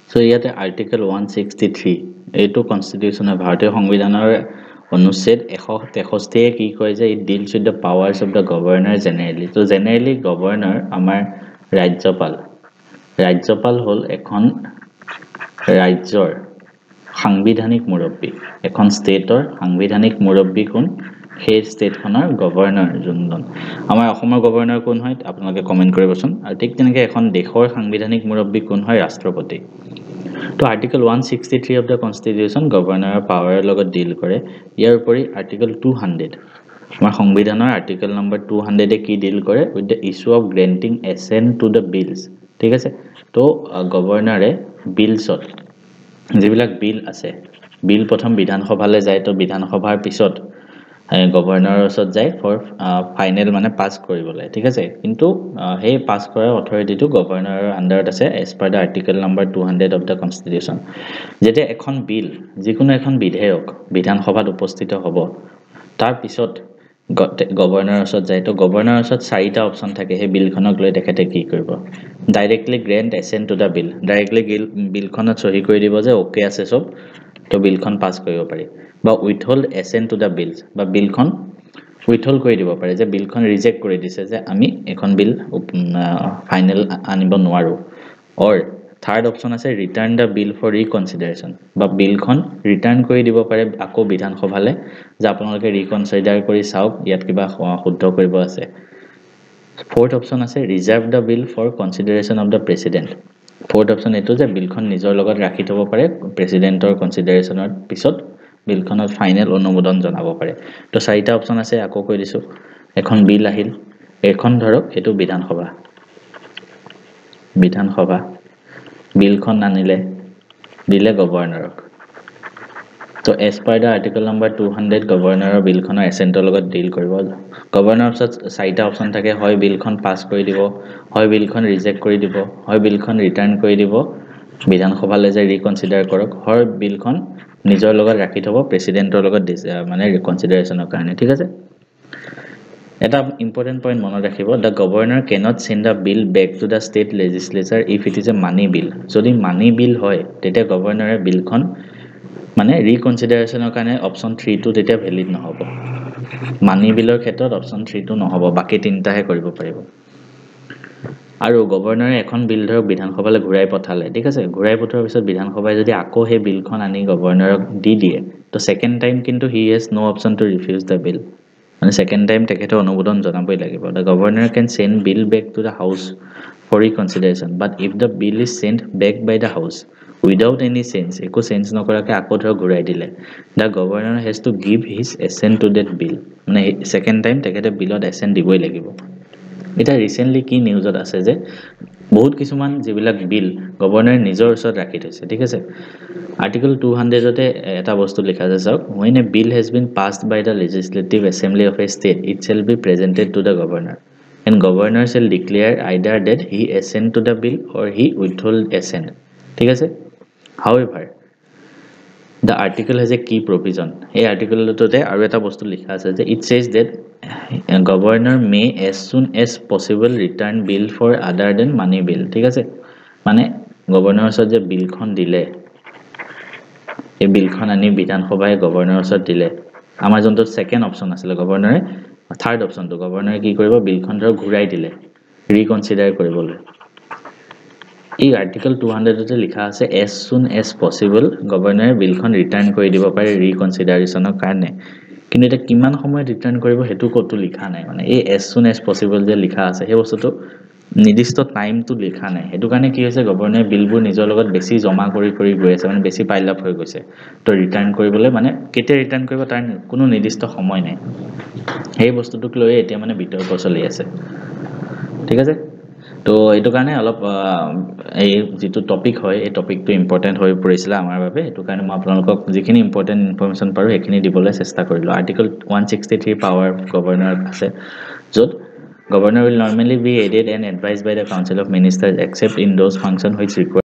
so ইয়াতে article 163 এইটো কনস্টিটিউশনৰ ভাৰতীয় সংবিধানৰ অনুচ্ছেদ 163 কি কয় যে it deals with the powers of the governor generally তো জেনেৰেলি গভৰ্ণৰ আমাৰ ৰাজ্যপাল হল এখন ৰাজ্যৰ সাংবিধানিক মুৰব্বী এখন ষ্টেটৰ সাংবিধানিক মুৰব্বী কোন সেই ষ্টেটখনৰ গভৰ্ণৰ যোনজন আমাৰ অসমৰ গভৰ্ণৰ কোন হয় আপোনালোকে কমেন্ট কৰিবচোন আৰু ঠিক তেনেকৈ এখন দেশৰ সাংবিধানিক মুৰব্বী কোন হয় ৰাষ্ট্ৰপতি তো আৰ্টিকেল 163 অফ দ্য কনস্টিটিউশন গভৰ্ণৰৰ পাৱাৰৰ লগত ডিল কৰে ইয়াৰ উপৰি আৰ্টিকেল 200 আমাৰ সংবিধানৰ আৰ্টিকেল নম্বৰ 200 এ কি ডিল কৰে with the issue of granting assent to the bills ঠিক আছে তো গভৰ্ণৰে বিলছত যিবিলাক বিল আছে বিল প্ৰথম বিধানসভালৈ যায় তো বিধানসভাৰ পিছত গভৰ্ণৰৰ ওচৰত যায় ফৰ ফাইনেল মানে পাস কৰিবলৈ ঠিক আছে কিন্তু সেই পাস কৰাৰ অথৰিটিটো গভৰ্ণৰৰ আন্ডাৰত আছে as per the article number 200 of the constitution যেতিয়া এখন বিল যিকোনো এখন বিধেয়ক বিধানসভাত উপস্থিত হ'ব তাৰ পিছত গভৰ্ণৰৰ ওচৰত যায় তো গভৰ্ণৰৰ ওচৰত চাৰিটা অপচন থাকে সেই বিলখনক লৈ তেখেতে কি কৰিব directly grant assent to the bill directly বিলখনত সহি কৰি দিব যে ওকে আছে সব তো বিলখন পাস কৰিব পাৰি বা উইথহোল্ড এছেন্ট টু দ্য বিলছ বা বিলখন উইথহোল্ড কৰি দিব পাৰে যে বিলখন ৰিজেক্ট কৰি দিছে যে আমি এখন বিল ফাইনেল আনিব নোৱাৰো অৰ থাৰ্ড অপচন আছে ৰিটাৰ্ণ দ্য বিল ফৰ ৰিকনসিডাৰেশন বা বিলখন ৰিটাৰ্ণ কৰি দিব পাৰে আকৌ বিধানসভালে যে আপোনালোকে ৰিকনসিডাৰ কৰি চাওক ইয়াত কিবা শুদ্ধ কৰিব আছে ফোৰ্থ অপচন আছে reserve the bill for consideration of the president fourth option এটো যে বিলখন নিজৰ লগত ৰাখি থব পাৰে প্ৰেসিডেন্টৰ কনসিডাৰেশনৰ পিছত বিলখনত ফাইনেল অনুমোদন জনাব পাৰে তো চাৰিটা অপচন আছে আকৌ কৈ দিছো এখন বিল আহিল এখন ধৰক এটো বিধানসভা বিলখন আনিলে দিলে গভৰ্ণৰক তো as per the article number 200 গভৰ্ণৰৰ বিলখনৰ এছেন্টৰ লগত ডিল কৰিব গভৰ্ণৰৰ পিছত চাৰিটা অপচন থাকে হয় বিলখন পাস কৰি দিব হয় বিলখন ৰিজেক্ট কৰি দিব হয় বিলখন ৰিটাৰ্ণ কৰি দিব বিধানসভালৈ যে ৰিকনসিডাৰ কৰক হয় বিলখন নিজৰ লগত ৰাখি থব প্ৰেসিডেন্টৰ লগত মানে ৰিকনসিডাৰেশনৰ কাৰণে ঠিক আছে এটা ইম্পৰ্টেন্ট পইণ্ট মনত ৰাখিব the governor cannot send a bill back to the state legislature if it is a money bill যদি মানি বিল হয় তেতিয়া গভৰ্ণৰে বিলখন মানে ৰিকনসিডাৰেশনৰ কাৰণে অপচন 3 টো তেতিয়া ভ্যালিড নহব মানি বিলৰ ক্ষেত্ৰত অপচন 3 টো নহব বাকি তিনটাহে কৰিব পাৰিব আৰু গভৰ্ণৰে এখন বিল ধৰক বিধানসভালৈ ঘূৰাই পঠালে ঠিক আছে ঘূৰাই পঠোৱাৰ পিছত বিধানসভাই যদি আকৌ সেই বিলখন আনি গভৰ্ণৰক দি দিয়ে তো সেকেন্ড টাইম কিন্তু he has no option to refuse the bill মানে সেকেন্ড টাইম তেখেতে অনুমোদন জনাবই লাগিব the governor can send bill back to the house for reconsideration but if the bill is sent back by the house without any sense একো sense নকৰাকে আকৌ ধৰ ঘূৰাই দিলে the governor has to give his assent to that bill মানে second time তেখেতে বিলত Ascent দিবই লাগিব এটা ৰিসেন্টলি কি নিউজত আছে যে বহুত কিছুমান যিবিলাক বিল গভৰ্ণৰে নিজৰ ওচৰত ৰাখি থৈছে ঠিক আছে আৰ্টিকেল 200 তে এটা বস্তু লিখা আছে চাওক when a bill has been passed by the legislative assembly of a state it shall be presented to the governor and governor shall declare either that he assent to the bill or he withhold assent ঠিক আছে however the article has a key provision এই আৰ্টিকেলটোতে আৰু এটা বস্তু লিখা আছে যে it says that a governor may as soon as possible return bill for other than money bill ঠিক আছে মানে গভৰ্ণৰৰ ওচৰত যে বিলখন দিলে এই বিলখন আনি বিধানসভাই গভৰ্ণৰৰ ওচৰত দিলে আমাৰ যোনটো সেকেন্ড অপচন আছিল গভৰ্ণৰে থাৰ্ড অপচনটো গভৰ্ণৰে কি কৰিব বিলখন ধৰ ঘূৰাই দিলে ৰিকনসিডাৰ কৰিবলৈ এই আৰ্টিকেল 200 তে লিখা আছে as soon as possible গভৰ্ণৰে বিলখন ৰিটাৰ্ণ কৰি দিব পাৰে ৰিকনসিডাৰেশনৰ কাৰণে কিন্তু এটা কিমান সময় ৰিটাৰ্ণ কৰিব হেতু কতো লিখা নাই মানে এই as soon as possible যে লিখা আছে সেই বস্তুটো নিৰ্দিষ্ট টাইমটো লিখা নাই হেতু কাৰণে কি হৈছে গভৰ্ণৰে বিলবোৰ নিজৰ লগত বেছি জমা কৰি গৈ আছে মানে বেছি পাইল আপ হৈ গৈছে তো ৰিটাৰ্ণ কৰিবলৈ মানে কেতিয়া ৰিটাৰ্ণ কৰিব তাৰ কোনো নিৰ্দিষ্ট সময় নাই এই বস্তুটোক লৈ এতিয়া মানে বিতৰ্ক চলি আছে ঠিক আছে তো এটো কাৰণে অলপ এই যেটো টপিক হয় এই টপিকটো ইম্পৰ্টেন্ট হৈ পৰিছিল আমাৰ বাবে এটো কাৰণে মই আপোনালোকক যিখিনি ইম্পৰ্টেন্ট ইনফৰমেশন পাৰো এখিনি দিবলৈ চেষ্টা কৰিলো আৰ্টিকেল 163 পাৱাৰ গভৰ্ণৰ আছে যত governor will normally be aided and advised by the council of ministers except in those functions which require